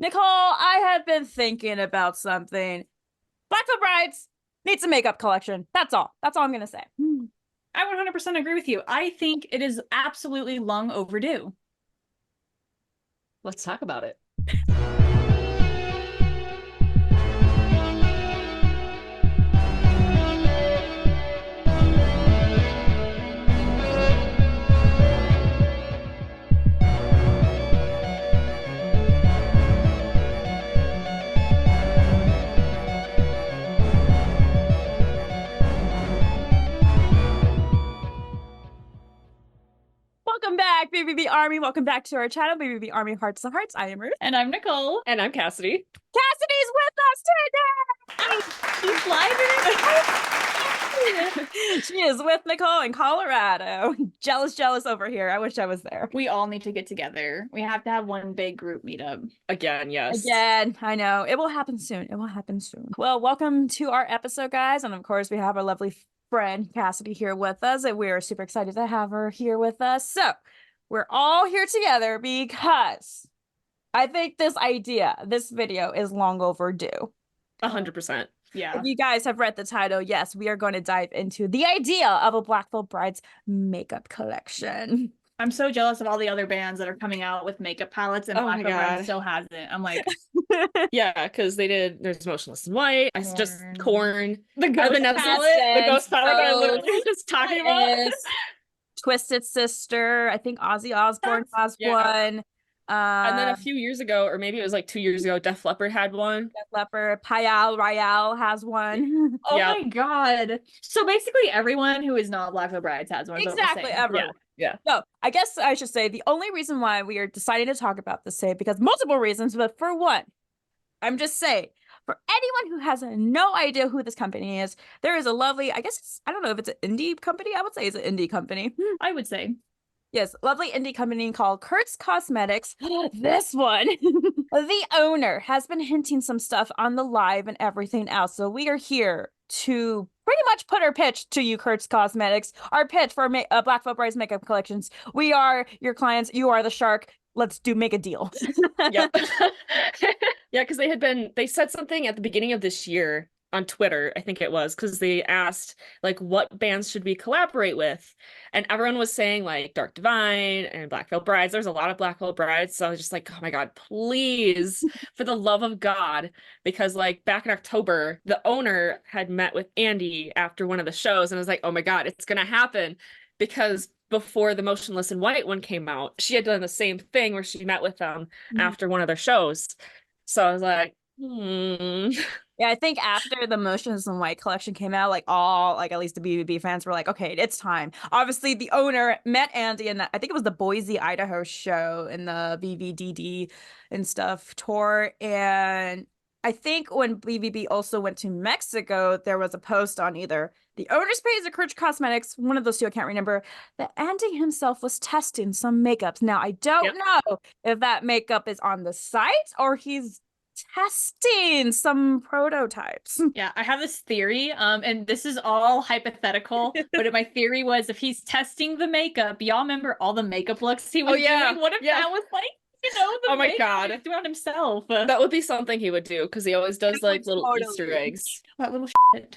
Nicole, I have been thinking about something. Blackfoot Brides needs a makeup collection. That's all. That's all I'm going to say. I 100% agree with you. I think it is absolutely long overdue. Let's talk about it. Welcome back, BVB Army. Welcome back to our channel, BVB Army Hearts to Hearts. I am Ruth. And I'm Nicole. And I'm Cassidy. Cassidy's with us today! She's live She is with Nicole in Colorado. Jealous over here. I wish I was there. We all need to get together. We have to have one big group meetup. Again, yes. Again, I know. It will happen soon. It will happen soon. Well, welcome to our episode, guys. And of course, we have our lovely friend Cassidy here with us, and we're super excited to have her here with us. So we're all here together because I think this video is long overdue. 100%. Yeah. If you guys have read the title, yes, we are going to dive into the idea of a Blackfoot Brides makeup collection. I'm so jealous of all the other bands that are coming out with makeup palettes, and Blackfoot Brides still hasn't. I'm like, yeah, because there's Motionless in White, just Corn, the Ghost palette, that I literally was just talking about. Twisted Sister. I think Ozzy Osbourne has one. And then a few years ago, or maybe it was like 2 years ago, Def Leppard had one. Def Leppard, Mariel has one. Oh my god! So basically, everyone who is not Blackfoot Brides has one. Exactly, everyone. Yeah. So I guess I should say the only reason why we are deciding to talk about this today, because multiple reasons, but for one, I'm just saying, for anyone who has no idea who this company is, there is a lovely, I don't know if it's an indie company. I would say it's an indie company. I would say. Yes, lovely indie company called Curst Kosmetics. This one. The owner has been hinting some stuff on the live and everything else. So we are here to pretty much put our pitch to you, Curst Kosmetics. Our pitch for Blackfoot Brides makeup collections. We are your clients. You are the shark. Let's make a deal. Yep. Yeah, because they said something at the beginning of this year on Twitter, I think it was, because they asked like what bands should we collaborate with, and everyone was saying like Dark Divine and Blackfoot Brides. There's a lot of Blackfoot Brides, so I was just like, oh my god, please, for the love of God, because like back in October, the owner had met with Andy after one of the shows, and I was like, oh my god, it's gonna happen, because before the Motionless in White one came out, she had done the same thing where she met with them after one of their shows. So I was like, Yeah, I think after the Motionless in White collection came out, like at least the BVB fans were like, okay, it's time. Obviously, the owner met Andy in I think it was the Boise, Idaho show in the BVDD and stuff tour. And I think when BVB also went to Mexico, there was a post on either the owner's page or Curst Kosmetics, one of those two, I can't remember, that Andy himself was testing some makeups. Now, I don't know if that makeup is on the site or he's testing some prototypes. Yeah, I have this theory, and this is all hypothetical, but my theory was if he's testing the makeup, y'all remember all the makeup looks he was doing? What if that was like, the my god, he's doing it himself? That would be something he would do, because he always does like little Easter eggs. That little shit.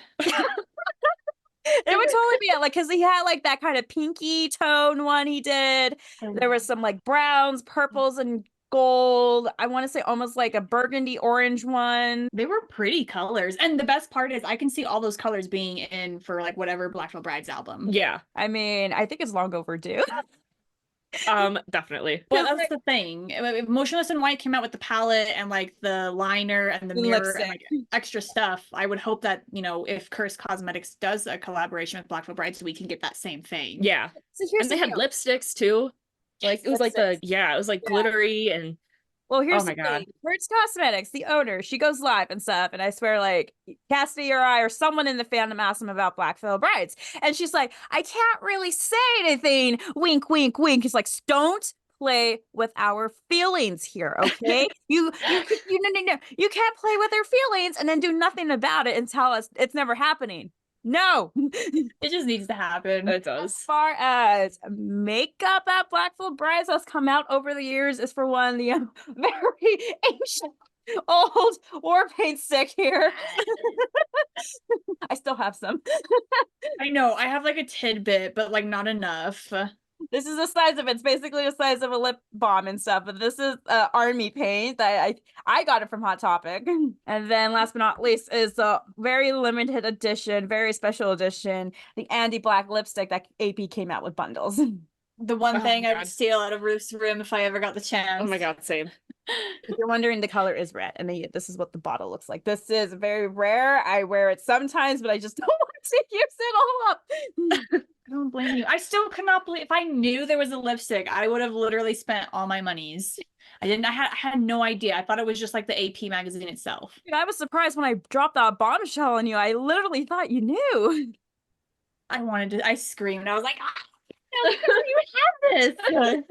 It would totally be like, because he had like that kind of pinky tone one he did. There was some like browns, purples, and gold. I want to say almost like a burgundy orange one. They were pretty colors, and the best part is I can see all those colors being in for like whatever Blackfoot Brides album. Yeah, I mean, I think it's long overdue. Definitely. Well, that's the thing. Motionless in White came out with the palette and like the liner and the mirror and like extra stuff. I would hope that, if Curst Kosmetics does a collaboration with Blackfoot Brides, we can get that same thing. Yeah. So and they had lipsticks too. Like it was like it was like glittery and well, here's the thing. Curst Kosmetics, the owner, she goes live and stuff, and I swear, like, Cassidy or I or someone in the fandom asked him about Blackfoot Brides, and she's like, I can't really say anything. Wink, wink, wink. He's like, don't play with our feelings here, okay? You can't play with our feelings and then do nothing about it and tell us it's never happening. No. It just needs to happen. It As does. far as makeup at Blackfield Brides has come out over the years is for one, the very ancient old war paint stick here. I still have some. I know, I have like a tidbit, but like not enough. This is the size of it. It's basically the size of a lip balm and stuff. But this is army paint. I got it from Hot Topic. And then last but not least is a very limited edition, very special edition, the Andy Black lipstick that AP came out with bundles. The one Oh thing my I God. would steal out of Ruth's room if I ever got the chance. Oh my God, same. If you're wondering, the color is red, and this is what the bottle looks like. This is very rare. I wear it sometimes, but I just don't want to use it all up. I don't blame you. I still cannot believe, if I knew there was a lipstick, I would have literally spent all my monies. I had no idea. I thought it was just like the AP magazine itself. Dude, I was surprised when I dropped that bombshell on you. I literally thought you knew. I screamed. I was like, you have this.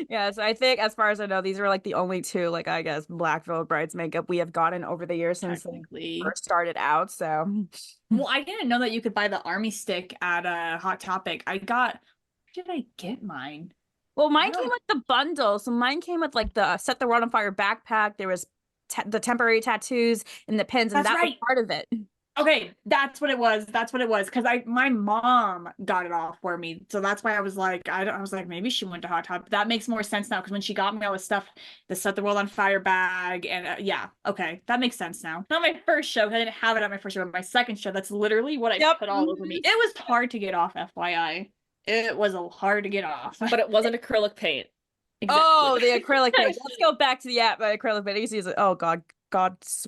Yeah, so I think as far as I know, these are like the only two, like I guess, Blackfield Brides makeup we have gotten over the years since they first started out. So, well, I didn't know that you could buy the army stick at Hot Topic. Where did I get mine? well, mine came with the bundle. So mine came with like the Set the World on Fire backpack. There was the temporary tattoos and the pins, and That's that was part of it. Okay, that's what it was. That's what it was. Because my mom got it all for me, so that's why I was like, I was like, maybe she went to Hot Topic. That makes more sense now. Because when she got me all this stuff, the Set the World on Fire bag, and yeah, okay, that makes sense now. Not my first show. 'Cause I didn't have it at my first show. But my second show, that's literally what I put all over me. It was hard to get off, FYI. It was hard to get off. But it wasn't acrylic paint. Exactly. Oh, the acrylic paint. Let's go back to the acrylic paint. You see, oh God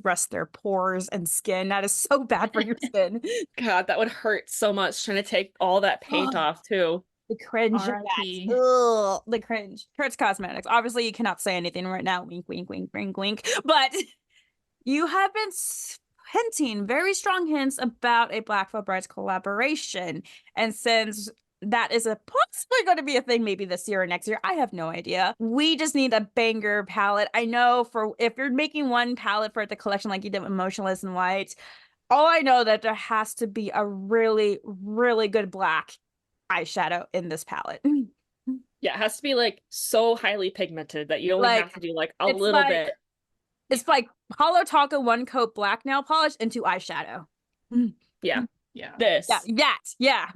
rest their pores and skin. That is so bad for your skin. God, that would hurt so much trying to take all that paint off too. The cringe of that. Ugh, the cringe. Curst Kosmetics. Obviously, you cannot say anything right now. Wink, wink, wink, wink, wink. But you have been hinting very strong hints about a Blackfield Brides collaboration. And since that is possibly going to be a thing maybe this year or next year, I have no idea. We just need a banger palette. I know if you're making one palette for the collection like you did with Motionless and White, all I know that there has to be a really, really good black eyeshadow in this palette. Yeah, it has to be like so highly pigmented that you only have to do like a little bit. It's like Holo Taco one coat black nail polish into eyeshadow. Yeah. Yeah. This. Yeah.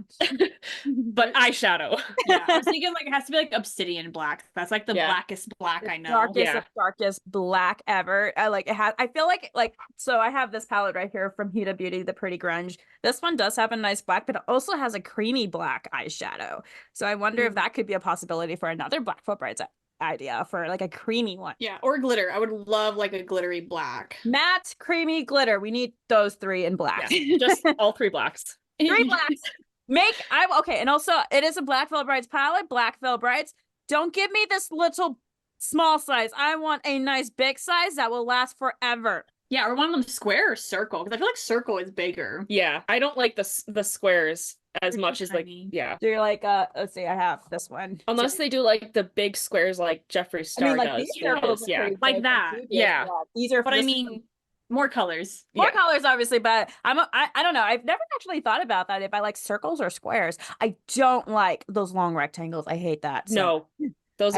But eyeshadow. Yeah. I was thinking like it has to be like obsidian black. That's like the blackest black I know. Darkest black ever. I feel like so I have this palette right here from Huda Beauty, the Pretty Grunge. This one does have a nice black, but it also has a creamy black eyeshadow. So I wonder if that could be a possibility for another Blackfield Brides idea for like a creamy one. Yeah, or glitter. I would love like a glittery black. Matte, creamy, glitter. We need those three in black. Yeah, just all three blacks. 3 blacks. Okay, and also it is a Blackfield Brides palette. Blackfield Brides. Don't give me this little small size. I want a nice big size that will last forever. Yeah, or one of them square or circle, because I feel like circle is bigger. Yeah, I don't like the squares as much as like So you're like, let's see, I have this one. Unless they do like the big squares like Jeffree Star does. Yeah, like that. Yeah. These are, but I mean, more colors. More colors, obviously, but I don't know. I've never actually thought about that if I like circles or squares. I don't like those long rectangles. I hate that. So. No, those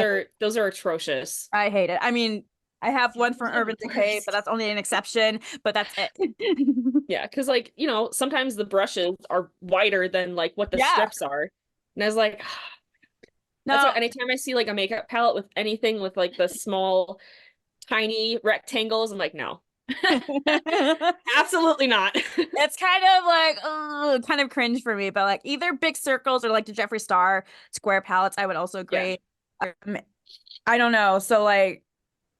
are atrocious. I hate it. I mean, I have one from Urban Decay, but that's only an exception, but that's it. Yeah, because like, sometimes the brushes are wider than like what the strips are. And I was like, that's why anytime I see like a makeup palette with anything with like the small, tiny rectangles, I'm like, no. Absolutely not. It's kind of like kind of cringe for me, but like either big circles or like the Jeffree Star square palettes, I would also agree. Yeah. I don't know. So like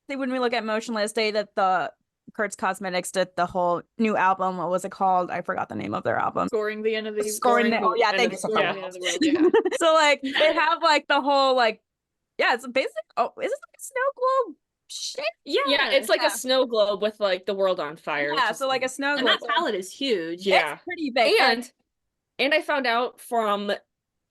when we look at Motionless, they did the Curst Kosmetics did the whole new album. What was it called? I forgot the name of their album. Scoring the end of the thank you so much. So like they have like the whole like it's basic. Oh, is it like a snow globe? Shit. Yeah, it's like a snow globe with like the world on fire. Yeah, so like a snow globe. And that palette is huge. Yeah, it's pretty big. And I found out from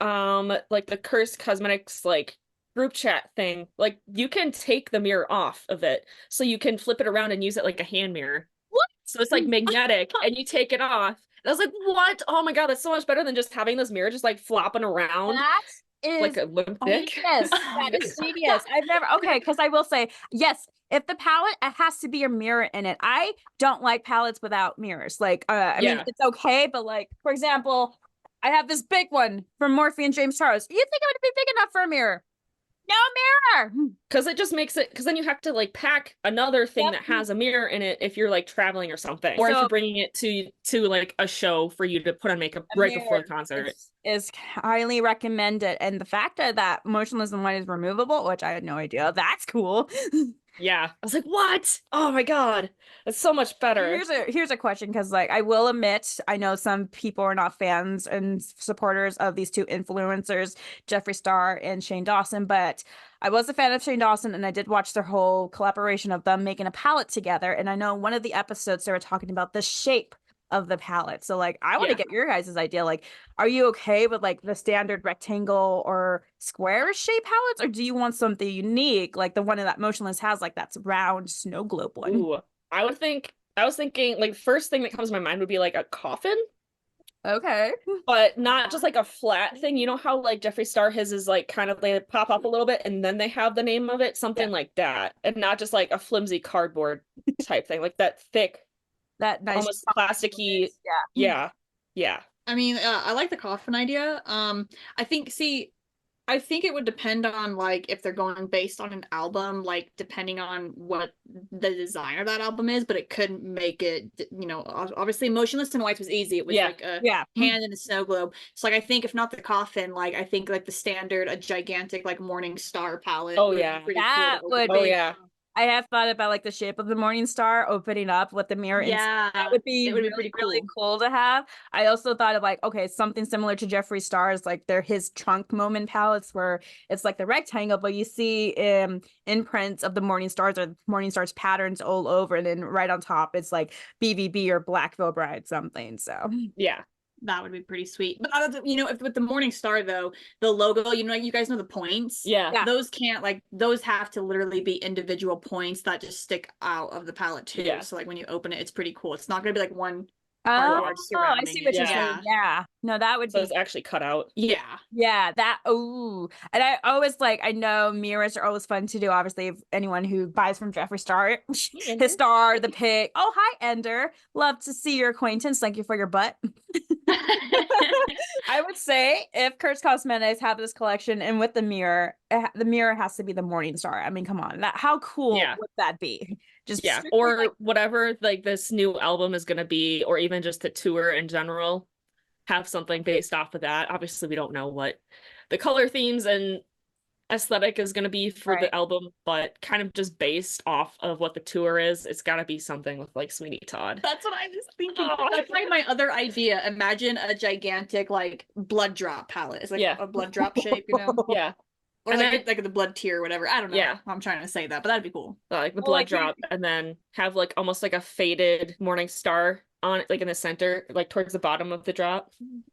like the Curst Kosmetics like group chat thing, like you can take the mirror off of it, so you can flip it around and use it like a hand mirror. What? So it's like magnetic, and you take it off, I was like, what? Oh my God, that's so much better than just having this mirror just like flopping around That like is a limp dick. genius. That is genius. I've never, okay, because I will say, yes, if the palette, it has to be a mirror in it. I don't like palettes without mirrors. Like, I mean, Yeah. it's okay, but like, for example, I have this big one from Morphe and James Charles. You think it would be big enough for a mirror? No mirror. Because it just makes it, because then you have to like pack another thing Yep. that has a mirror in it if you're like traveling or something, or if So- you're bringing it to like a show for you to put on makeup A right before mirror the concert. is highly recommended. And the fact that motionless and white is removable, which I had no idea, that's cool. Yeah, I was like, what? Oh my God, that's so much better. Here's a question, because like I will admit, I know some people are not fans and supporters of these two influencers, Jeffree Star and Shane Dawson, but I was a fan of Shane Dawson, and I did watch their whole collaboration of them making a palette together. And I know one of the episodes they were talking about the shape of the palette. So like I want to get your guys' idea. Like, are you okay with like the standard rectangle or square shape palettes, or do you want something unique like the one that Motionless has, like that's round snow globe one? Ooh, I was thinking like first thing that comes to my mind would be like a coffin. Okay. But not just like a flat thing. You know how like Jeffree Star his is like kind of they pop up a little bit and then they have the name of it, something like that, and not just like a flimsy cardboard type thing, like that thick, That nice almost plasticky. Yeah. I mean, I like the coffin idea. I think it would depend on like if they're going based on an album, like depending on what the designer of that album is, but it could make it, obviously Motionless in White was easy. It was like a hand in a snow globe. So like I think if not the coffin, like I think like the standard, a gigantic like Morning Star palette. Oh yeah. That would be. Oh yeah. I have thought about like the shape of the Morning Star opening up with the mirror. Yeah, that would be really, really cool to have. I also thought of like, okay, something similar to Jeffree Star's, like his trunk moment palettes where it's like the rectangle, but you see imprints of the Morning Stars or Morning Stars patterns all over, and then right on top it's like BVB or Black Veil Bride something. So yeah. That would be pretty sweet. But if with the Morning Star though, the logo, you guys know the points. Yeah. Those can't those have to literally be individual points that just stick out of the palette too. Yeah. So like when you open it, it's pretty cool. It's not gonna be like one. Oh, I see what you're saying. Yeah. No, that would so be. It's actually cut out. Yeah. Yeah. That. Ooh. And I always I know mirrors are always fun to do. Obviously, if anyone who buys from Jeffree Star, his star, the pic. Oh, hi, Ender. Love to see your acquaintance. Thank you for your butt. I would say if Curst Cosmetics have this collection and with the mirror has to be the Morning Star. I mean, come on. How cool would that be? Just or whatever like this new album is going to be, or even just the tour in general, have something based off of that. Obviously we don't know what the color themes and aesthetic is going to be for the album, but kind of just based off of what the tour is, it's got to be something with like Sweeney Todd. That's what I was thinking. That's like my other idea. Imagine a gigantic like blood drop palette. It's like a blood drop shape, Yeah. Or like the blood tear or whatever. I don't know. Yeah. I'm trying to say that, but that'd be cool. Like the blood drop, and then have like almost like a faded Morning Star on it, like in the center, like towards the bottom of the drop.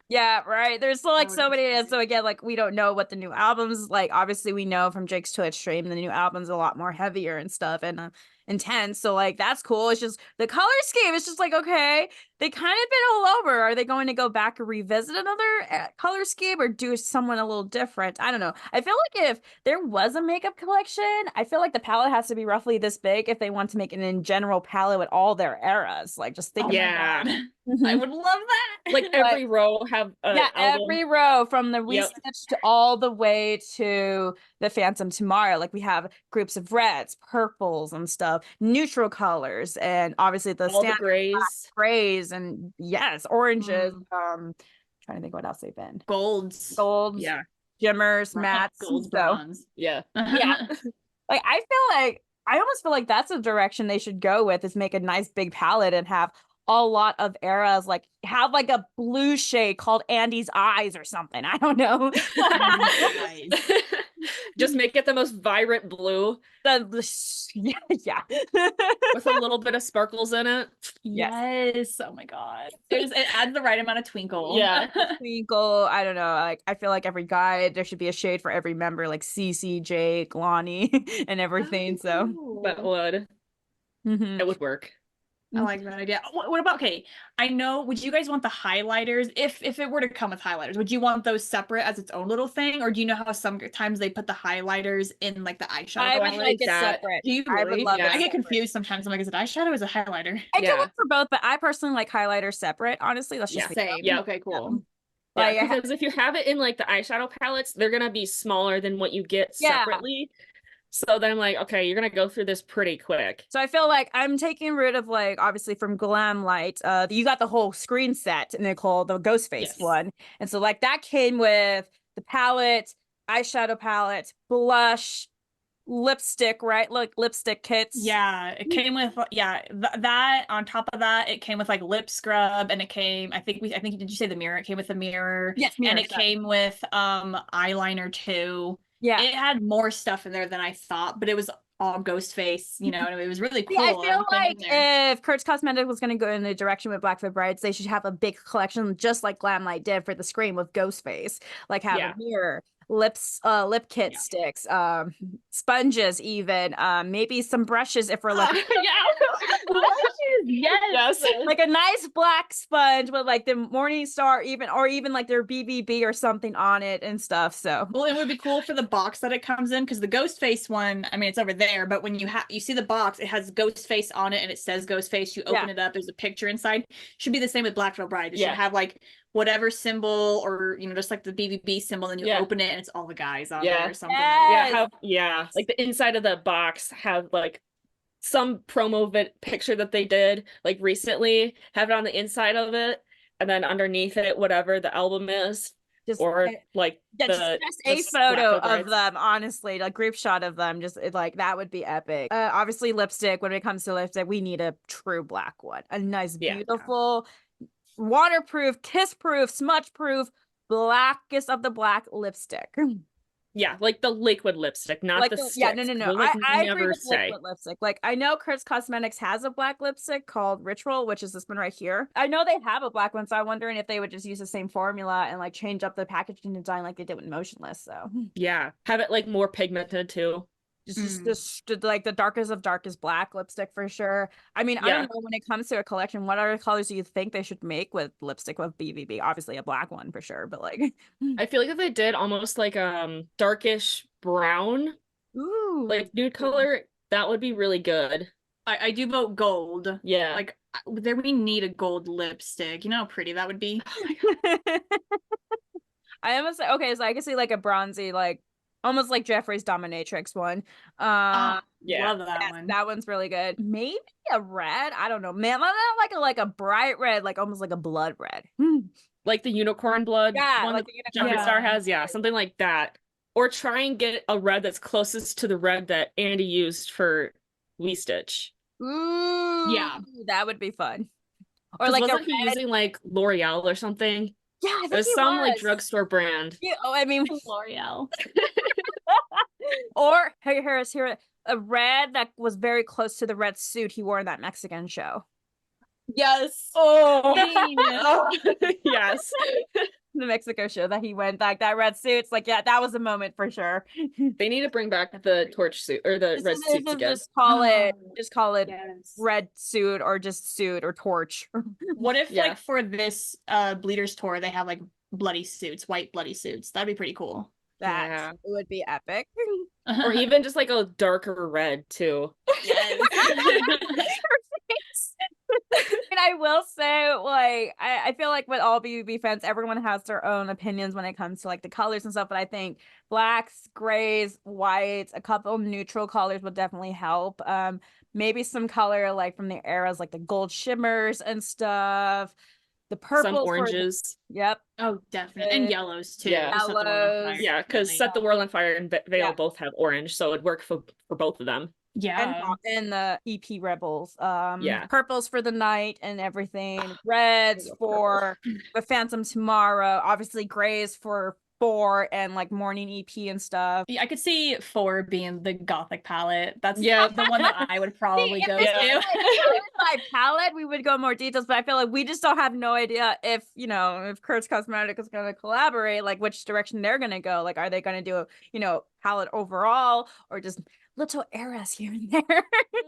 Yeah, right. There's so many. So again, like we don't know what the new album's like. Obviously, we know from Jake's Twitch stream the new album's a lot more heavier and stuff and intense. So like that's cool. It's just the color scheme. It's just like okay, they kind of been all over. Are they going to go back and revisit another color scheme or do someone a little different? I don't know. I feel like if there was a makeup collection, I feel like the palette has to be roughly this big if they want to make an in general palette with all their eras. Like just think about that. I would love that. Like every row have every row from the Restitch to all the way to the Phantom Tomorrow. Like we have groups of reds, purples and stuff, neutral colors, and obviously the standard grays and oranges. Trying to think what else they've been. Golds, shimmers, mattes, golds, bronze. Like I almost feel like that's a direction they should go with, is make a nice big palette and have a lot of eras, like have like a blue shade called Andy's Eyes or something. I don't know. Just make it the most vibrant blue. Yeah. With a little bit of sparkles in it. Yes. Oh my god. It adds the right amount of twinkle. Yeah. Twinkle. I don't know. Like I feel like every guy there should be a shade for every member, like Cece, Jake, Lonnie, and everything. So that would. It would work. I like that idea. What about, okay, I know, would you guys want the highlighters, if it were to come with highlighters, would you want those separate as its own little thing? Or do you know how sometimes they put the highlighters in like the eyeshadow I would palette? like it separate. Do you I would really? love it I get separate. confused sometimes. I'm like, is it eyeshadow or is it highlighter? I can look for both, but I personally like highlighters separate. Honestly, let's just Same. Yeah. Okay, cool. Like, because if you have it in like the eyeshadow palettes, they're gonna be smaller than what you get separately. So then I'm like, okay, you're gonna go through this pretty quick. So I feel like I'm taking rid of, like, obviously from Glam Light, you got the whole screen set, Nicole, the Ghostface one. And so like that came with the palette, eyeshadow palette, blush, lipstick, right? Like lipstick kits. Yeah, it came with that on top of that, it came with like lip scrub, and it came, I think did you say the mirror? It came with the mirror. Yes, mirror, and it came with eyeliner too. Yeah. It had more stuff in there than I thought, but it was all Ghostface, you know, and it was really cool. I feel like if Curst Cosmetics was going to go in the direction with Black Veil Brides, they should have a big collection just like Glamlight did for the Scream with Ghostface. Like have a mirror, lip kit sticks, sponges, even maybe some brushes if we're looking. Yes. Like a nice black sponge with like the Morning Star, even like their BVB or something on it and stuff. So well, it would be cool for the box that it comes in, because the Ghostface one, I mean, it's over there, but when you see the box, it has Ghostface on it and it says Ghostface. You open it up, there's a picture inside. Should be the same with Black Veil Bride. It should have like whatever symbol, or you know, just like the BVB symbol, and you open it and it's all the guys on there or something. Like the inside of the box have like some promo picture that they did like recently, have it on the inside of it, and then underneath it whatever the album is, just a photo of them, honestly, like group shot of them, just like that would be epic. Obviously lipstick, when it comes to lipstick, we need a true black one, a nice beautiful waterproof, kiss proof, smudge proof, blackest of the black lipstick. Yeah, like the liquid lipstick, not like the sticks. Yeah, no. I agree with liquid lipstick. Like, I know Curst Cosmetics has a black lipstick called Ritual, which is this one right here. I know they have a black one, so I'm wondering if they would just use the same formula and like change up the packaging design like they did with Motionless. So yeah, have it like more pigmented too. Just like the darkest black lipstick for sure. I mean, I don't know, when it comes to a collection, what other colors do you think they should make with lipstick with BVB? Obviously a black one for sure, but like I feel like if they did almost like darkish brown, like nude color, that would be really good. I do vote gold. Yeah, like there, we need a gold lipstick. You know how pretty that would be. I almost okay, so I can see like a bronzy, like almost like Jeffrey's Dominatrix one. Love that one. That one's really good. Maybe a red. I don't know, man. Not like a bright red, like almost like a blood red. Like the unicorn blood one like that Jeffree Star has. Yeah, something like that. Or try and get a red that's closest to the red that Andy used for Wee Stitch. Ooh, yeah, that would be fun. Or like wasn't he using like L'Oreal or something? Yeah, I think there's some like drugstore brand. Yeah, I mean L'Oreal. Or Harris here, a red that was very close to the red suit he wore in that Mexican show. Yes. Yes. The Mexico show that he went, like that red suit's like, yeah, that was a moment for sure. They need to bring back the torch suit or the red suits again. Just call it red suit or torch. What if like for this Bleeders tour they have like bloody suits, white bloody suits? That'd be pretty cool. That would be epic. Or even just like a darker red too. Yes. And I will say, like, I feel like with all BVB fans, everyone has their own opinions when it comes to like the colors and stuff. But I think blacks, grays, whites, a couple neutral colors would definitely help. Maybe some color like from the eras, like the gold shimmers and stuff. The purple, some oranges. Yep. Oh, definitely. And yellows too. Yeah, yellows. Yeah, because Set the World on Fire and Veil both have orange, so it'd work for both of them. Yeah. And the EP Rebels. Purples for the night and everything. Reds for the Phantom Tomorrow. Obviously grays for 4 and like morning EP and stuff. Yeah, I could see 4 being the gothic palette. That's the one that I would probably go to. My palette, we would go more details, but I feel like we just don't have no idea if Curst Cosmetics is going to collaborate, like which direction they're going to go. Like, are they going to do palette overall, or just little eras here and there.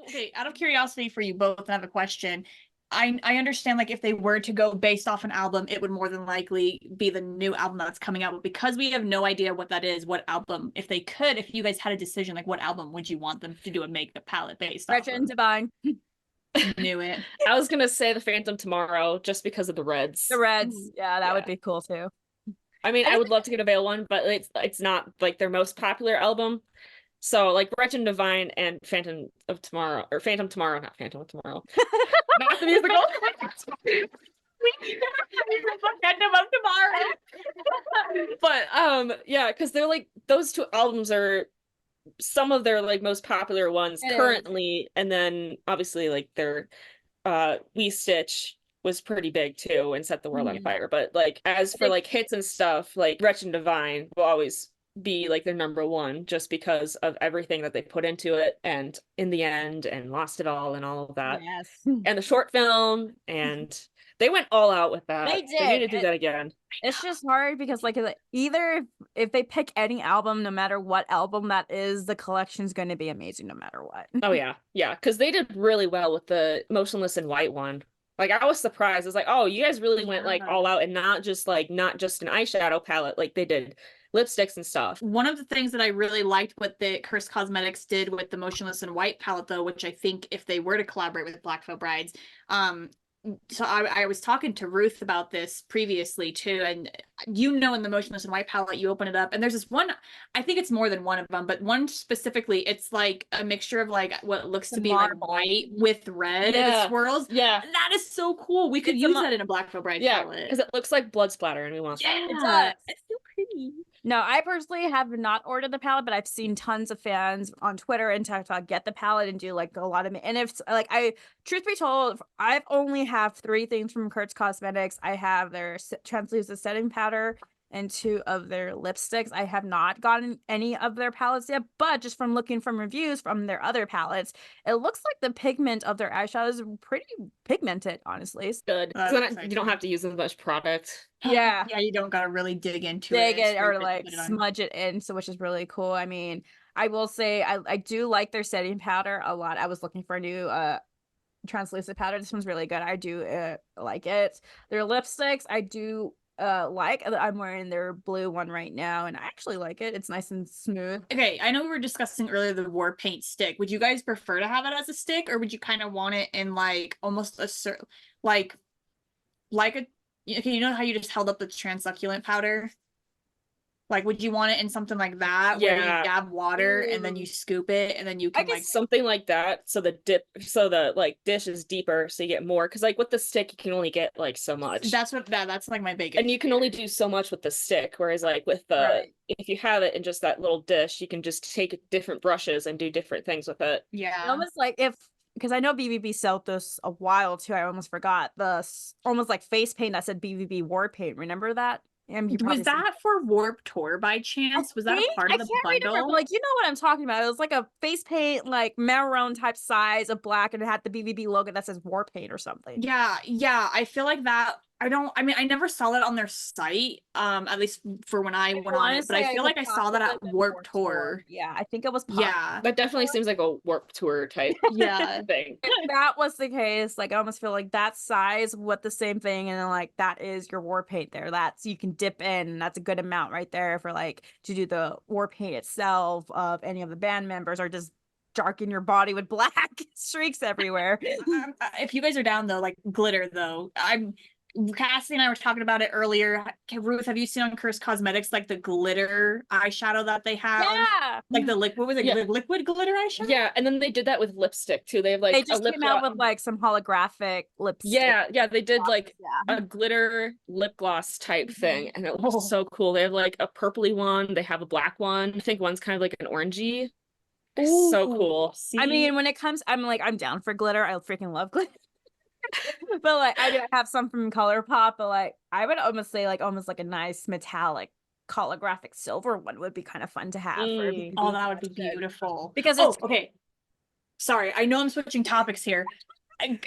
Okay, out of curiosity for you both, I have a question. I understand like if they were to go based off an album, it would more than likely be the new album that's coming out. But because we have no idea what that is, what album, if you guys had a decision, like what album would you want them to do a makeup palette based off Wretched and of? Divine. Knew it. I was gonna say the Phantom Tomorrow just because of the Reds. The Reds. Yeah, that would be cool too. I mean, I would love to get a Veil one, but it's not like their most popular album. So like Wretched and Divine and Phantom Tomorrow, not Phantom of Tomorrow. Not the musical. Phantom of Tomorrow. But yeah, because they're like those two albums are some of their like most popular ones currently, and then obviously like their We Stitch was pretty big too and set the world on fire. But like as for like hits and stuff, like Wretched and Divine will always be like their number one just because of everything that they put into it and in the end and Lost It All and all of that. Yes. And the short film, and they went all out with that. They did. They need to do that again. It's just hard because like either if they pick any album, no matter what album that is, the collection's going to be amazing no matter what. Oh yeah. Yeah, because they did really well with the Motionless in White one. Like I was surprised. I was like, oh, you guys really went like all out and not just an eyeshadow palette like they did lipsticks and stuff. One of the things that I really liked what the Curst Kosmetics did with the Motionless in White palette, though, which I think if they were to collaborate with Black Veil Brides, so I was talking to Ruth about this previously too, and in the Motionless in White palette, you open it up and there's this one, I think it's more than one of them, but one specifically, it's like a mixture of like what looks to be like white with red and it swirls. Yeah. And that is so cool. We could use that in a Black Veil Bride palette. Because it looks like blood splatter and we want yeah, it does. it's so pretty. No, I personally have not ordered the palette, but I've seen tons of fans on Twitter and TikTok get the palette and do like a lot of and if like truth be told, I've only have 3 things from Curst Kosmetics. I have their translucent setting powder and 2 of their lipsticks. I have not gotten any of their palettes yet, but just from looking from reviews from their other palettes, it looks like the pigment of their eyeshadows is pretty pigmented, honestly. It's good. You don't have to use as much product. Yeah. Yeah, you don't gotta really dig it or like smudge it in, so which is really cool. I mean, I will say I do like their setting powder a lot. I was looking for a new translucent powder. This one's really good. I do like it. Their lipsticks, I do like. I'm wearing their blue one right now, and I actually like it. It's nice and smooth. Okay, I know we were discussing earlier the war paint stick. Would you guys prefer to have it as a stick, or would you kind of want it in like almost a like a okay, you know how you just held up the translucent powder? Like, would you want it in something like that where you dab water and then you scoop it and then you can like something like that, so the like dish is deeper so you get more, because like with the stick you can only get like so much. That's like my big and you can only do so much with the stick, whereas like with the if you have it in just that little dish, you can just take different brushes and do different things with it. Yeah, almost like because I know BVB sold this a while too. I almost forgot the almost like face paint that said BVB war paint. Remember that? Was that for Warped Tour by chance? Was that a part of the bundle? Remember, like, you know what I'm talking about. It was like a face paint, like maroon type size of black, and it had the BVB logo that says war paint or something. Yeah. I feel like that. I never saw that on their site, at least for when I went on it, but I feel like I saw that at Warped Tour. Yeah, I think it was Yeah, that definitely seems like a Warped Tour type thing. If that was the case, like I almost feel like that size with the same thing, and then like that is your war paint there. That's you can dip in, and that's a good amount right there for like to do the war paint itself of any of the band members, or just darken your body with black streaks everywhere. If you guys are down though, like glitter though, Cassidy and I were talking about it earlier. Ruth, have you seen on Curst Kosmetics like the glitter eyeshadow that they have? Yeah, like the liquid liquid glitter eyeshadow. Yeah, and then they did that with lipstick too. They have like they just came out with like some holographic lipstick. Yeah, they did like a glitter lip gloss type thing, and it looks so cool. They have like a purpley one. They have a black one. I think one's kind of like an orangey. Ooh, so cool. See? I mean, when it comes, I'm down for glitter. I freaking love glitter. But like I do have some from ColourPop, but like I would almost say like almost like a nice metallic holographic silver one would be kind of fun to have. Oh, that would be beautiful. Because it's okay. Sorry, I know I'm switching topics here.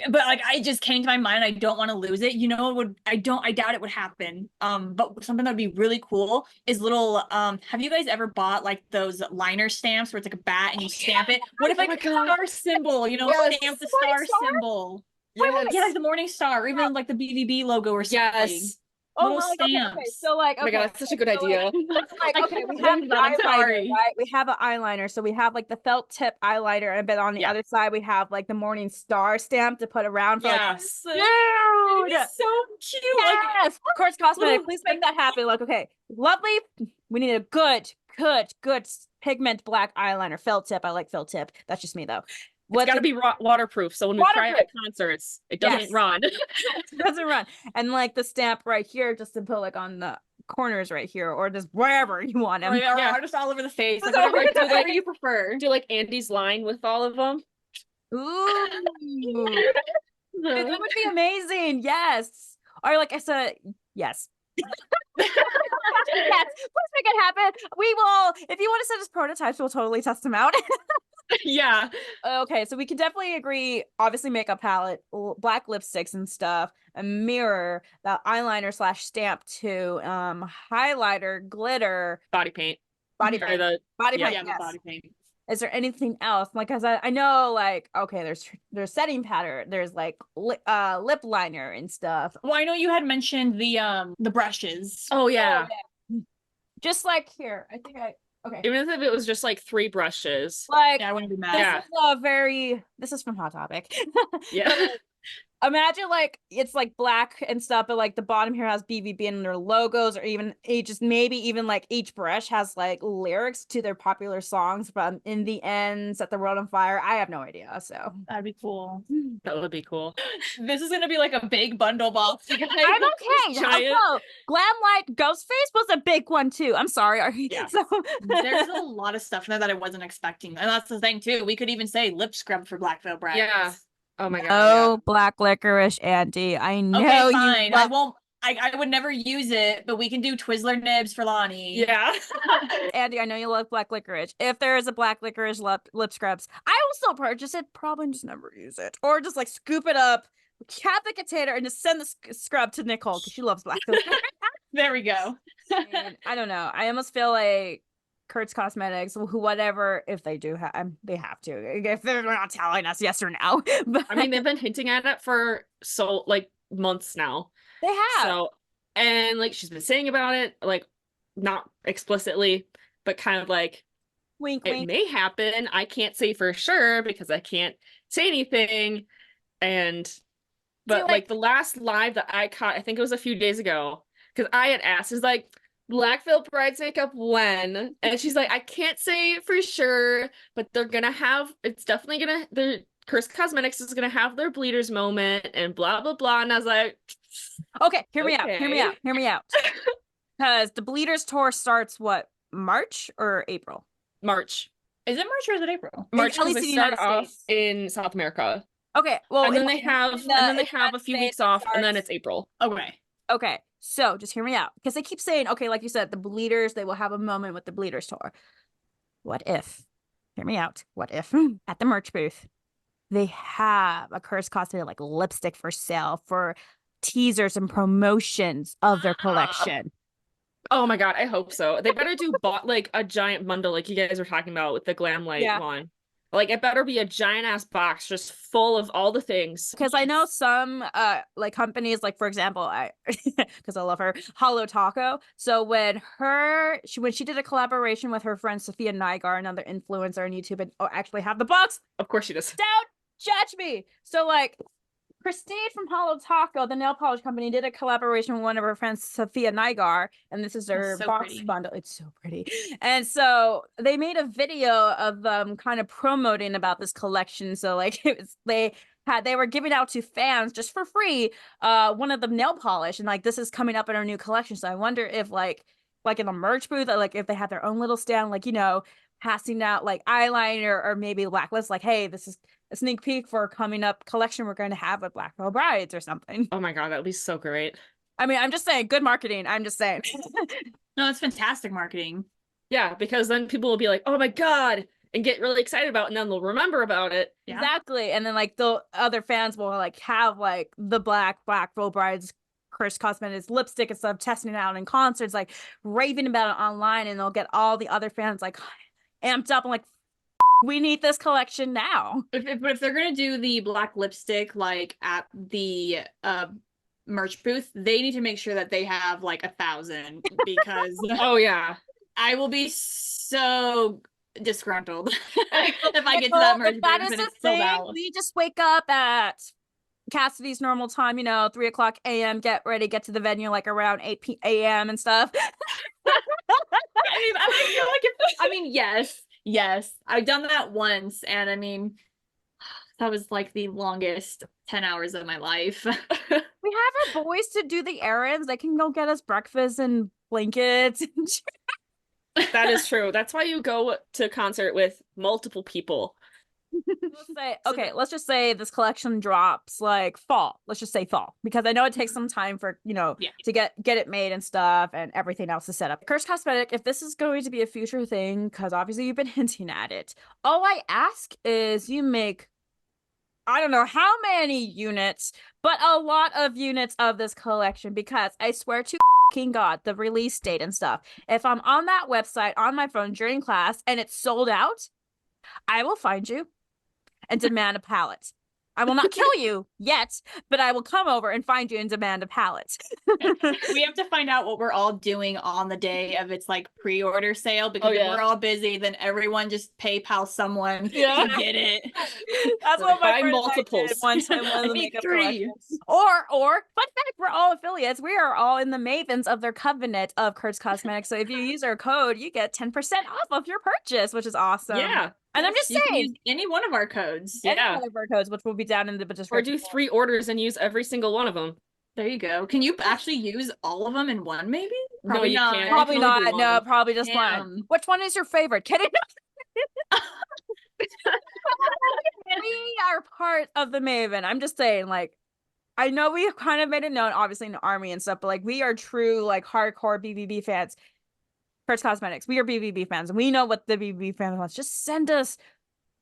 but like I just came to my mind. I don't want to lose it. You know, it would I doubt it would happen. But something that would be really cool is little. Have you guys ever bought like those liner stamps where it's like a bat and you stamp it? What if like a star symbol? You know, stamp the star symbol. Yes. Yeah, like the Morning Star, or even like the BVB logo or something. Yes. Oh, Little okay, stamps. so like, Oh my God, that's such a good idea. Okay, we have the I'm eyeliner, sorry. right? We have an eyeliner, so we have like the felt tip eyeliner, and then on the other side we have like the Morning Star stamp to put around for Yes. like, Dude, so cute. yes, of course, Cosmetic. Please make that happen. Like, okay, lovely. We need a good pigment black eyeliner, felt tip. I like felt tip. That's just me though. It's got to be waterproof, so when we try it at concerts, it doesn't run. It doesn't run. And like the stamp right here, just to put like on the corners right here, or just wherever you want them. Or just all over the face. Like, whatever you prefer. Do like Andy's line with all of them. Ooh. That would be amazing. Yes. Or like I said, yes. Yes, please make it happen. We will, if you want to send us prototypes, we'll totally test them out. Yeah. Okay, so we can definitely agree. Obviously, makeup palette, black lipsticks and stuff, a mirror, the eyeliner / stamp too, highlighter, glitter, Body paint. Body paint. Body paint. Yeah, Yes. body paint. Is there anything else? Like, as I know, like, okay, there's setting powder, there's like lip liner and stuff. Well, I know you had mentioned the brushes. Oh yeah. Just like here, I think okay. Even if it was just like 3 brushes. Like, I wouldn't be mad. This is from Hot Topic. Yeah. Imagine like it's like black and stuff, but like the bottom here has BVB in their logos, or even just maybe even like each brush has like lyrics to their popular songs from In the End, Set the World on Fire. I have no idea. So That'd be cool. That would be cool. This is gonna be like a big bundle box. I'm okay. Also, Glam Light Ghostface was a big one too. I'm sorry. Yeah. So there's a lot of stuff in there that I wasn't expecting. And that's the thing too. We could even say lip scrub for Black Veil Brides. Yeah. Oh my God. Oh, black licorice, Andy. I know. Okay, fine. I won't. I would never use it, but we can do Twizzler nibs for Lonnie. Yeah. Andy, I know you love black licorice. If there is a black licorice lip scrubs, I will still purchase it. Probably just never use it, or just like scoop it up, cap the container, and just send the scrub to Nicole because she loves black licorice. There we go. I don't know. I almost feel like Curst Kosmetics, whatever, if they do have, they have to. If they're not telling us yes or no. But I mean, they've been hinting at it for like months now. They have. So, and like she's been saying about it, like not explicitly, but kind of like wink, it may happen. I can't say for sure because I can't say anything. But like the last live that I caught, I think it was a few days ago, because I had asked, is like, Black Veil Brides makeup when? And she's like, I can't say for sure, but they're gonna have, it's definitely gonna, the Curst Kosmetics is gonna have their bleeders moment and blah blah blah. And I was like, okay, hear me out. Because the bleeders tour starts what, March or April? March. Is it March or is it April? March, at least because in they the United start off States. in South America. Okay, well, and then they have a few weeks off, and then it's April. Okay. So just hear me out, because they keep saying, okay, like you said, the bleeders, they will have a moment with the bleeders tour. What if, hear me out, what if at the merch booth they have a Curst Kosmetics like lipstick for sale for teasers and promotions of their collection? Oh my God, I hope so. They better do like a giant bundle like you guys were talking about with the Glam Light one. Like it better be a giant ass box just full of all the things. Because I know some like companies, like for example, because I love her, Hollow Taco. So when she did a collaboration with her friend Sophia Nygar, another influencer on YouTube, and actually have the box. Of course she does. Don't judge me. So like Christine from Hollow Taco, the nail polish company, did a collaboration with one of her friends, Sophia Nygar, and this is their box bundle. It's so pretty. And so they made a video of them kind of promoting about this collection. So like they were giving out to fans just for free one of the nail polish, and like this is coming up in our new collection. So I wonder if like in the merch booth, like if they had their own little stand, like, you know, passing out like eyeliner or maybe black lips, like, hey, this is a sneak peek for a coming up collection we're going to have with Black Veil Brides or something. Oh my God, that would be so great. I mean, I'm just saying, good marketing. I'm just saying. No, it's fantastic marketing. Yeah, because then people will be like, oh my God, and get really excited about, and then they'll remember about it. Yeah. Exactly. And then like the other fans will like have like the Black Veil Brides Curst Cosmetics lipstick and stuff, testing it out in concerts, like raving about it online, and they'll get all the other fans like amped up and like, we need this collection now. But if they're gonna do the black lipstick like at the merch booth, they need to make sure that they have like 1,000, because Oh yeah, I will be so disgruntled if I get to that merch If that booth is and a it's sold thing, out. we just wake up at Cassidy's normal time, 3:00 a.m., get ready, get to the venue like around 8 a.m. and stuff. I feel like yes, I've done that once, and I mean, that was like the longest 10 hours of my life. We have our boys to do the errands. They can go get us breakfast and blankets. that is true. That's why you go to a concert with multiple people. Let's just say this collection drops like fall. Let's just say fall, because I know it takes some time for, to get it made and stuff and everything else to set up. Curst Cosmetic, if this is going to be a future thing, because obviously you've been hinting at it, all I ask is you make, I don't know how many units, but a lot of units of this collection, because I swear to King God, the release date and stuff, if I'm on that website on my phone during class and it's sold out, I will find you and demand a pallet. I will not kill you yet, but I will come over and find you and demand a pallet. We have to find out what we're all doing on the day of its like pre-order sale, because if we're all busy, then everyone just PayPal someone to get it. That's what my friend multiples. did one time. I need 3. Or fun fact, we're all affiliates. We are all in the mavens of their covenant of Curst Cosmetics. So if you use our code, you get 10% off of your purchase, which is awesome. Yeah. And I'm just saying, any one of our codes. Any one of our codes, which will be down in the description. Or do 3 orders and use every single one of them. There you go. Can you actually use all of them in one, maybe? Probably not. Can't. Probably not. No, probably just one. Which one is your favorite? Kidding. We are part of the Maven. I'm just saying, like, I know we kind of made it known, obviously, in the army and stuff, but like, we are true, like, hardcore BVB fans. Curst Cosmetics, we are BVB fans, and we know what the BVB fans wants. Just send us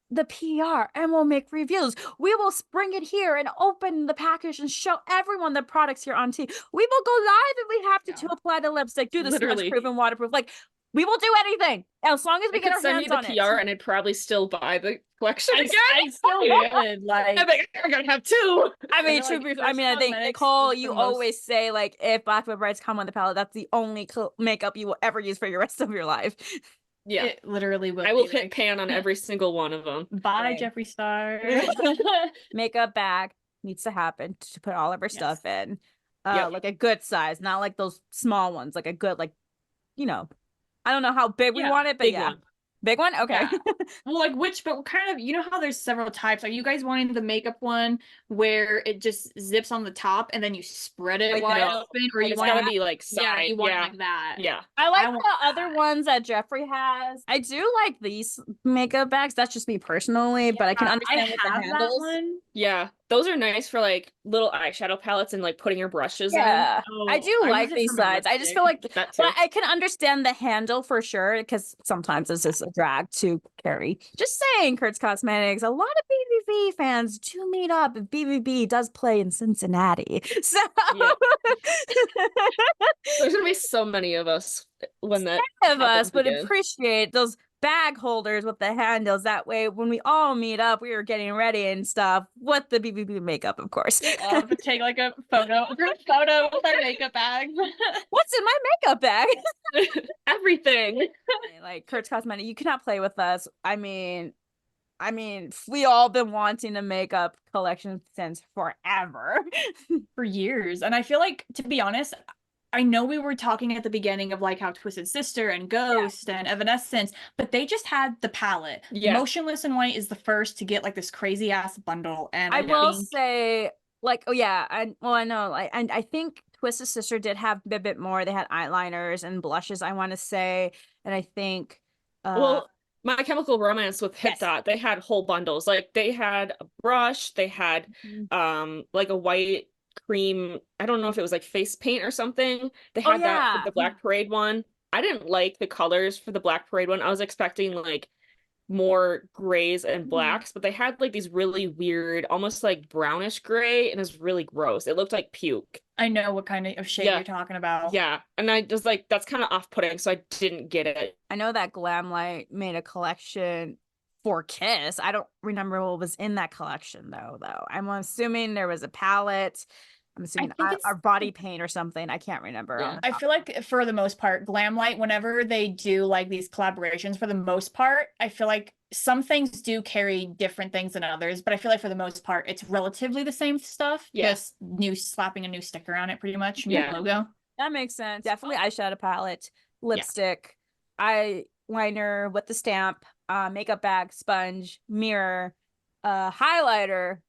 the PR and we'll make reviews. We will bring it here and open the package and show everyone the products here on TV. We will go live if we have to apply the lipstick, do the smudge-proof and waterproof. Like, we will do anything as long as we get our hands on it. Send you the PR and I'd probably still buy the collection again. I still would. Like, I'm gonna have 2. I mean, I think, Nicole, you always say, like, if Black Veil Brides come on the palette, that's the only makeup you will ever use for your rest of your life. Yeah, it literally will. I will hit pan on every single one of them. Bye, Jeffree Star. Makeup bag needs to happen to put all of our stuff in. Like a good size, not like those small ones. Like a good, like, I don't know how big we want it, but one. Big one? Okay. Yeah. Well, like but kind of, how there's several types. Are you guys wanting the makeup one where it just zips on the top and then you spread it wide open? Or you want to be like side? You want it like that. Yeah. I like the other ones that Jeffree has. I do like these makeup bags. That's just me personally, but I can understand with the handles. One. Yeah. Those are nice for like little eyeshadow palettes and like putting your brushes in. I do like these sides. I just feel like that too. But I can understand the handle for sure, because sometimes it's just a drag to carry. Just saying, Curst Cosmetics, a lot of BVB fans do meet up if BVB does play in Cincinnati. So there's gonna be so many of us when that of us would appreciate those bag holders with the handles. That way, when we all meet up, we are getting ready and stuff with the BVB makeup, of course. Take like a photo with our makeup bags. What's in my makeup bag? Everything. Like, Curst Cosmetics, you cannot play with us. I mean, we all been wanting a makeup collection since forever. For years. And I feel like, to be honest, I know we were talking at the beginning of like how Twisted Sister and Ghost and Evanescence, but they just had the palette. Motionless in White is the first to get like this crazy ass bundle. And I will say, like, I know, like, and I think Twisted Sister did have a bit more. They had eyeliners and blushes, I want to say, and I think My Chemical Romance with Hip Dot, they had whole bundles. Like, they had a brush, they had like a white cream, I don't know if it was like face paint or something. They had that for the Black Parade one. I didn't like the colors for the Black Parade one. I was expecting like more grays and blacks, but they had like these really weird, almost like brownish gray, and it was really gross. It looked like puke. I know what kind of shade you're talking about. Yeah. And I just like, that's kind of off-putting, so I didn't get it. I know that Glamlight made a collection for Kiss. I don't remember what was in that collection though. I'm assuming there was a palette. I'm assuming our body paint or something. I can't remember. Yeah. I feel like for the most part, Glamlight, whenever they do like these collaborations, for the most part, I feel like some things do carry different things than others, but I feel like for the most part, it's relatively the same stuff. Yeah. Just slapping a new sticker on it, pretty much. Yeah. Logo. That makes sense. Definitely eyeshadow palette, lipstick, eyeliner with the stamp, makeup bag, sponge, mirror, highlighter,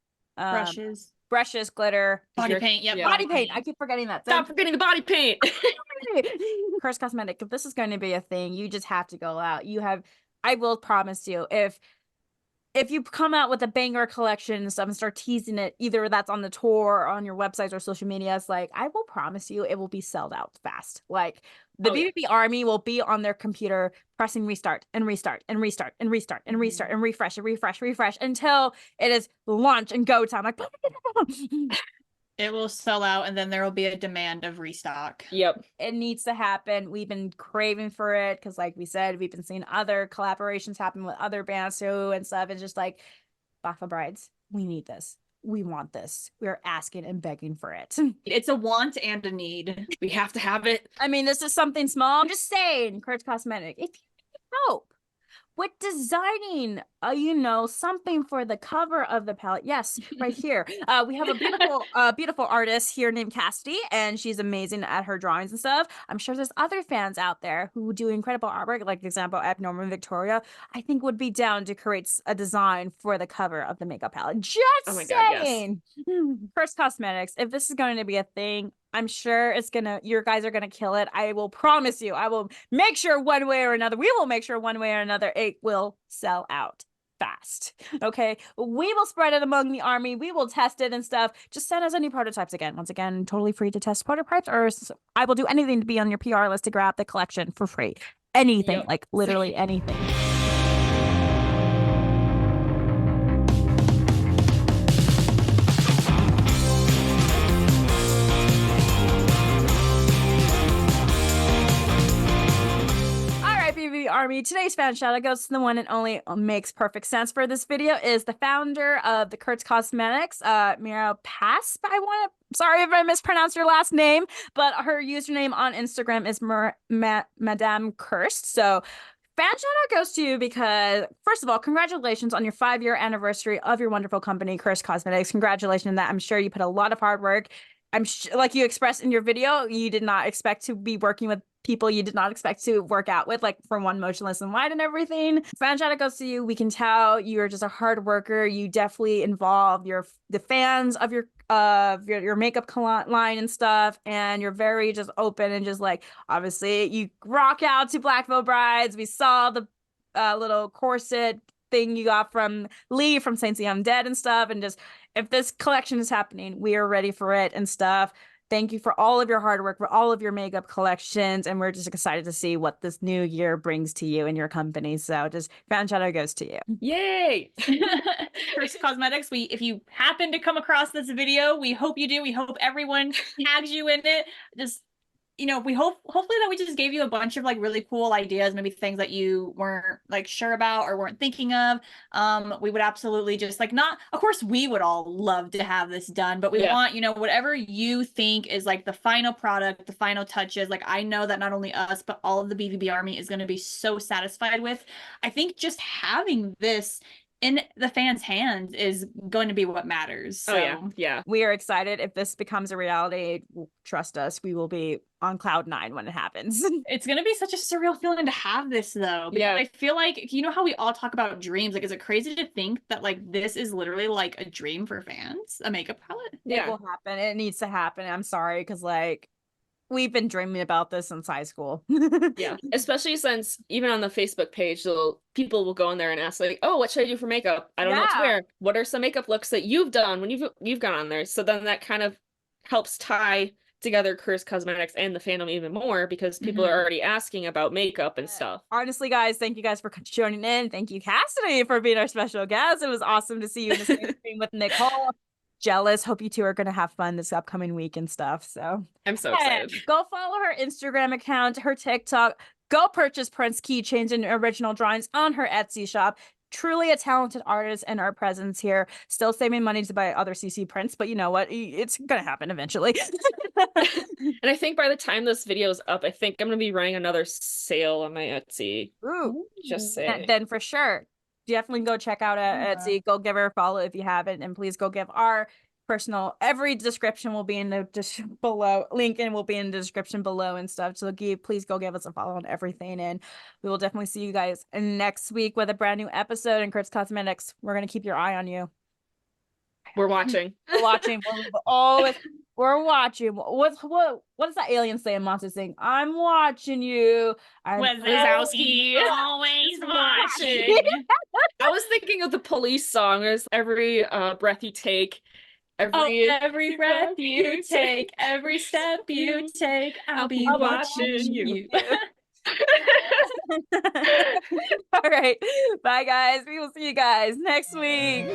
brushes, glitter, body paint. Yep. Body paint. I keep forgetting that. Stop forgetting the body paint. Curst Cosmetic. If this is going to be a thing, you just have to go out. I will promise you, if you come out with a banger collection and stuff and start teasing it, either that's on the tour or on your websites or social medias, like I will promise you it will be sold out fast. Like the BVB army will be on their computer pressing restart and restart and restart and restart and restart and refresh and refresh until it is launch and go time. Like it will sell out, and then there will be a demand of restock. Yep. It needs to happen. We've been craving for it because, like we said, we've been seeing other collaborations happen with other bands too and stuff. It's just like, Black Veil Brides, we need this. We want this. We're asking and begging for it. It's a want and a need. We have to have it. I mean, this is something small. I'm just saying, Curst Cosmetic, if you need help with designing, something for the cover of the palette. Yes, right here. We have a beautiful artist here named Cassidy, and she's amazing at her drawings and stuff. I'm sure there's other fans out there who do incredible artwork, like example, Abnormal Victoria, I think would be down to create a design for the cover of the makeup palette. Just saying. God, yes. Curst Cosmetics, if this is going to be a thing, I'm sure your guys are gonna kill it. I will promise you. I will make sure one way or another. We will make sure one way or another it will sell out fast. Okay. We will spread it among the army. We will test it and stuff. Just send us any prototypes again. Once again, totally free to test prototypes, or I will do anything to be on your PR list to grab the collection for free. Anything, like literally anything. Army. Today's fan shout out goes to the one and only makes perfect sense for this video is the founder of the Curst Cosmetics, Mariel Pabst. Sorry if I mispronounced your last name, but her username on Instagram is Madame Curst. So fan shout out goes to you because, first of all, congratulations on your 5-year anniversary of your wonderful company, Curst Cosmetics. Congratulations on that. I'm sure you put a lot of hard work. Like you expressed in your video, you did not expect to be working with people you did not expect to work out with, like for one, Motionless in White and everything. Fan shout out goes to you. We can tell you're just a hard worker. You definitely involve the fans of your makeup line and stuff, and you're very just open and just like, obviously you rock out to Black Veil Brides. We saw the little corset thing you got from Lee from Saints of the Undead and stuff, and just if this collection is happening, we are ready for it and stuff. Thank you for all of your hard work, for all of your makeup collections, and we're just excited to see what this new year brings to you and your company. So just fan shout out goes to you. Yay! Curst Cosmetics, if you happen to come across this video, we hope you do. We hope everyone tags you in it. Just, we hopefully that we just gave you a bunch of like really cool ideas, maybe things that you weren't like sure about or weren't thinking of. We would absolutely just like of course we would all love to have this done, but we want, whatever you think is like the final product, the final touches. Like I know that not only us, but all of the BVB army is going to be so satisfied with. I think just having this in the fans' hands is going to be what matters. So. Yeah. We are excited. If this becomes a reality, trust us, we will be on cloud 9 when it happens. It's going to be such a surreal feeling to have this though. Because I feel like, how we all talk about dreams? Like, is it crazy to think that like this is literally like a dream for fans, a makeup palette? Yeah. It will happen. It needs to happen. I'm sorry, because like, we've been dreaming about this since high school. Yeah, especially since even on the Facebook page, people will go in there and ask like, "Oh, what should I do for makeup? I don't know what to wear. What are some makeup looks that you've done when you've gone on there?" So then that kind of helps tie together Curst Cosmetics and the fandom even more because people are already asking about makeup and stuff. Honestly, guys, thank you guys for joining in. Thank you, Cassidy, for being our special guest. It was awesome to see you in the same screen with Nicole. Jealous. Hope you two are going to have fun this upcoming week and stuff. So I'm so excited. Go follow her Instagram account, her TikTok. Go purchase Prince keychains and original drawings on her Etsy shop. Truly a talented artist and our presence here. Still saving money to buy other CC prints, but you know what? It's gonna happen eventually. And I think by the time this video is up, I think I'm gonna be running another sale on my Etsy. Ooh, just saying. Then for sure, definitely go check out Etsy. Go give her a follow if you haven't, and please go give our personal. Every description will be in the below. Link and will be in the description below and stuff. So please go give us a follow on everything, and we will definitely see you guys next week with a brand new episode in Curst Cosmetics. We're gonna keep your eye on you. We're watching. We're watching. We're watching. What does that alien say in Monster Thing? I'm watching you. Wazowski always watching. I was thinking of the Police song. There's every breath you take. Every breath you take, every step you take, I'll be watching you. All right. Bye, guys. We will see you guys next week.